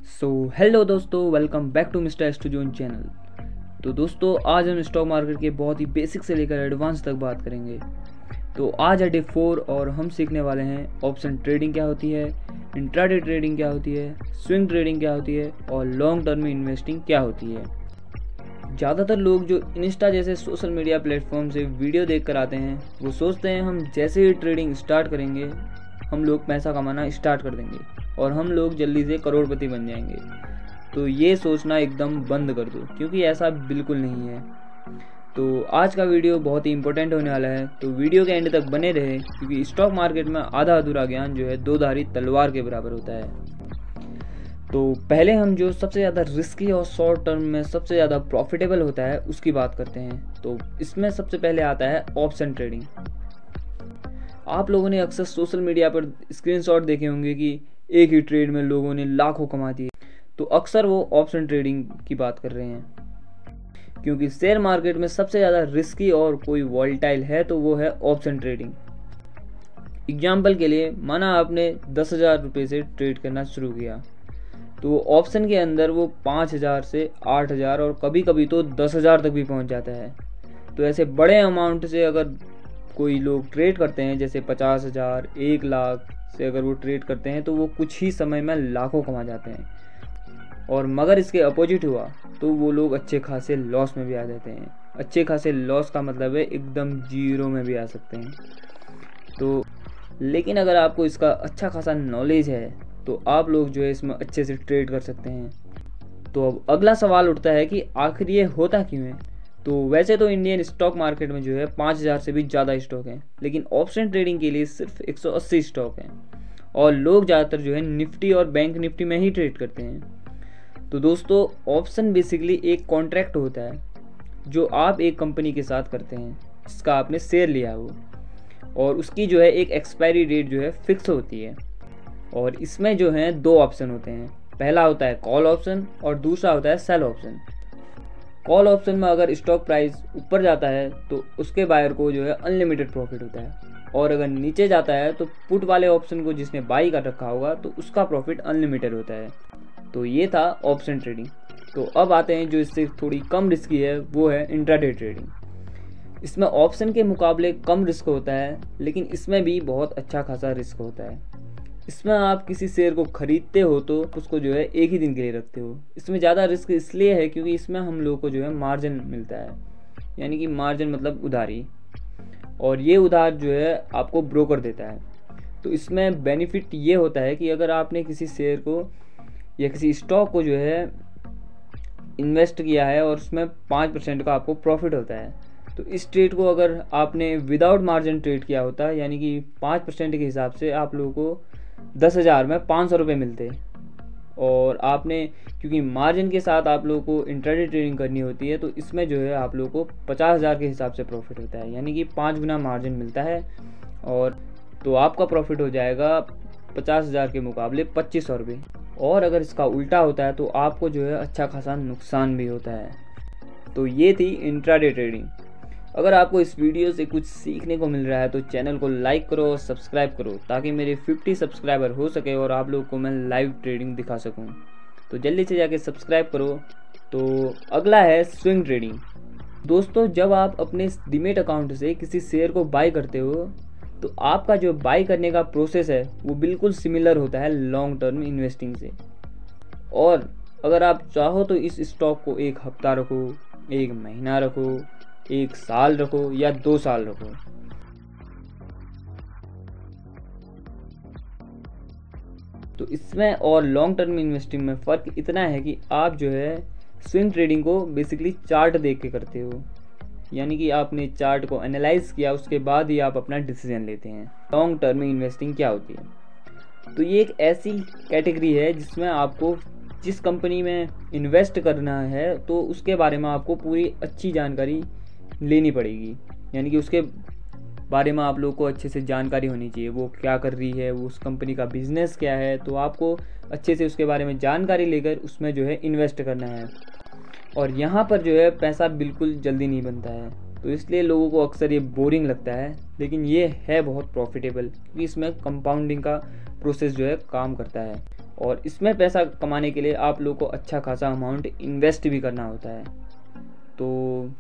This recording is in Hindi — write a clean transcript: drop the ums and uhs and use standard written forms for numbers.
हेलो दोस्तों, welcome back to mister studio channel. तो दोस्तों, आज हम स्टॉक मार्केट के बहुत ही बेसिक से लेकर एडवांस तक बात करेंगे। तो आज है डे 4 और हम सीखने वाले हैं ऑप्शन ट्रेडिंग क्या होती है, इंट्राडे ट्रेडिंग क्या होती है, स्विंग ट्रेडिंग क्या होती है और लॉन्ग टर्म में इन्वेस्टिंग क्या होती है। ज़्यादातर लोग जो इंस्टा जैसे सोशल मीडिया प्लेटफॉर्म से वीडियो देख कर आते हैं वो सोचते हैं हम जैसे ही ट्रेडिंग स्टार्ट करेंगे हम लोग पैसा कमाना स्टार्ट कर देंगे और हम लोग जल्दी से करोड़पति बन जाएंगे। तो ये सोचना एकदम बंद कर दो, क्योंकि ऐसा बिल्कुल नहीं है। तो आज का वीडियो बहुत ही इंपॉर्टेंट होने वाला है, तो वीडियो के एंड तक बने रहे, क्योंकि स्टॉक मार्केट में आधा अधूरा ज्ञान जो है दो धारी तलवार के बराबर होता है। तो पहले हम जो सबसे ज़्यादा रिस्की और शॉर्ट टर्म में सबसे ज़्यादा प्रॉफिटेबल होता है उसकी बात करते हैं। तो इसमें सबसे पहले आता है ऑप्शन ट्रेडिंग। आप लोगों ने अक्सर सोशल मीडिया पर स्क्रीनशॉट देखे होंगे कि एक ही ट्रेड में लोगों ने लाखों कमा दिए। तो अक्सर वो ऑप्शन ट्रेडिंग की बात कर रहे हैं, क्योंकि शेयर मार्केट में सबसे ज़्यादा रिस्की और कोई वॉलेटाइल है तो वो है ऑप्शन ट्रेडिंग। एग्जाम्पल के लिए, माना आपने 10,000 रुपये से ट्रेड करना शुरू किया, तो ऑप्शन के अंदर वो 5,000 से 8,000 और कभी कभी तो 10,000 तक भी पहुंच जाता है। तो ऐसे बड़े अमाउंट से अगर कोई लोग ट्रेड करते हैं, जैसे 50,000, 1,00,000 से अगर वो ट्रेड करते हैं तो वो कुछ ही समय में लाखों कमा जाते हैं। और मगर इसके अपोजिट हुआ तो वो लोग अच्छे खासे लॉस में भी आ जाते हैं। अच्छे खासे लॉस का मतलब है एकदम जीरो में भी आ सकते हैं। तो लेकिन अगर आपको इसका अच्छा खासा नॉलेज है तो आप लोग जो है इसमें अच्छे से ट्रेड कर सकते हैं। तो अब अगला सवाल उठता है कि आखिर ये होता क्यों है। तो वैसे तो इंडियन स्टॉक मार्केट में जो है 5,000 से भी ज़्यादा स्टॉक हैं, लेकिन ऑप्शन ट्रेडिंग के लिए सिर्फ 180 स्टॉक हैं और लोग ज़्यादातर जो है निफ्टी और बैंक निफ्टी में ही ट्रेड करते हैं। तो दोस्तों, ऑप्शन बेसिकली एक कॉन्ट्रैक्ट होता है जो आप एक कंपनी के साथ करते हैं जिसका आपने शेयर लिया हो, और उसकी जो है एक एक्सपायरी डेट जो है फिक्स होती है। और इसमें जो है दो ऑप्शन होते हैं, पहला होता है कॉल ऑप्शन और दूसरा होता है सेल ऑप्शन। कॉल ऑप्शन में अगर स्टॉक प्राइस ऊपर जाता है तो उसके बायर को जो है अनलिमिटेड प्रॉफिट होता है, और अगर नीचे जाता है तो पुट वाले ऑप्शन को जिसने बाई कर रखा होगा तो उसका प्रॉफिट अनलिमिटेड होता है। तो ये था ऑप्शन ट्रेडिंग। तो अब आते हैं जो इससे थोड़ी कम रिस्की है, वो है इंट्राडे ट्रेडिंग। इसमें ऑप्शन के मुकाबले कम रिस्क होता है, लेकिन इसमें भी बहुत अच्छा खासा रिस्क होता है। इसमें आप किसी शेयर को खरीदते हो तो उसको जो है एक ही दिन के लिए रखते हो। इसमें ज़्यादा रिस्क इसलिए है क्योंकि इसमें हम लोग को जो है मार्जिन मिलता है, यानी कि मार्जिन मतलब उधारी, और ये उधार जो है आपको ब्रोकर देता है। तो इसमें बेनिफिट ये होता है कि अगर आपने किसी शेयर को या किसी स्टॉक को जो है इन्वेस्ट किया है और उसमें 5% का आपको प्रॉफिट होता है, तो इस ट्रेड को अगर आपने विदाउट मार्जिन ट्रेड किया होता है, यानी कि 5% के हिसाब से आप लोगों को 10,000 में 500 रुपये मिलते, और आपने क्योंकि मार्जिन के साथ आप लोगों को इंट्राडे ट्रेडिंग करनी होती है, तो इसमें जो है आप लोगों को 50,000 के हिसाब से प्रॉफिट होता है, यानी कि 5 गुना मार्जिन मिलता है। और तो आपका प्रॉफिट हो जाएगा 50,000 के मुकाबले 2,500 रुपये। और अगर इसका उल्टा होता है तो आपको जो है अच्छा खासा नुकसान भी होता है। तो ये थी इंट्राडे ट्रेडिंग। अगर आपको इस वीडियो से कुछ सीखने को मिल रहा है तो चैनल को लाइक करो और सब्सक्राइब करो, ताकि मेरे 50 सब्सक्राइबर हो सके और आप लोगों को मैं लाइव ट्रेडिंग दिखा सकूं। तो जल्दी से जाके सब्सक्राइब करो। तो अगला है स्विंग ट्रेडिंग। दोस्तों, जब आप अपने डीमैट अकाउंट से किसी शेयर को बाई करते हो तो आपका जो बाई करने का प्रोसेस है वो बिल्कुल सिमिलर होता है लॉन्ग टर्म इन्वेस्टिंग से। और अगर आप चाहो तो इस स्टॉक को एक हफ्ता रखो, एक महीना रखो, 1 साल रखो या 2 साल रखो। तो इसमें और लॉन्ग टर्म इन्वेस्टिंग में फ़र्क इतना है कि आप जो है स्विंग ट्रेडिंग को बेसिकली चार्ट देख के करते हो, यानी कि आपने चार्ट को एनालाइज किया, उसके बाद ही आप अपना डिसीजन लेते हैं। लॉन्ग टर्म इन्वेस्टिंग क्या होती है? तो ये एक ऐसी कैटेगरी है जिसमें आपको जिस कंपनी में इन्वेस्ट करना है तो उसके बारे में आपको पूरी अच्छी जानकारी लेनी पड़ेगी, यानी कि उसके बारे में आप लोग को अच्छे से जानकारी होनी चाहिए, वो क्या कर रही है, वो उस कंपनी का बिजनेस क्या है। तो आपको अच्छे से उसके बारे में जानकारी लेकर उसमें जो है इन्वेस्ट करना है। और यहाँ पर जो है पैसा बिल्कुल जल्दी नहीं बनता है, तो इसलिए लोगों को अक्सर ये बोरिंग लगता है, लेकिन ये है बहुत प्रॉफिटेबल क्योंकि इसमें कंपाउंडिंग का प्रोसेस जो है काम करता है। और इसमें पैसा कमाने के लिए आप लोग को अच्छा खासा अमाउंट इन्वेस्ट भी करना होता है। तो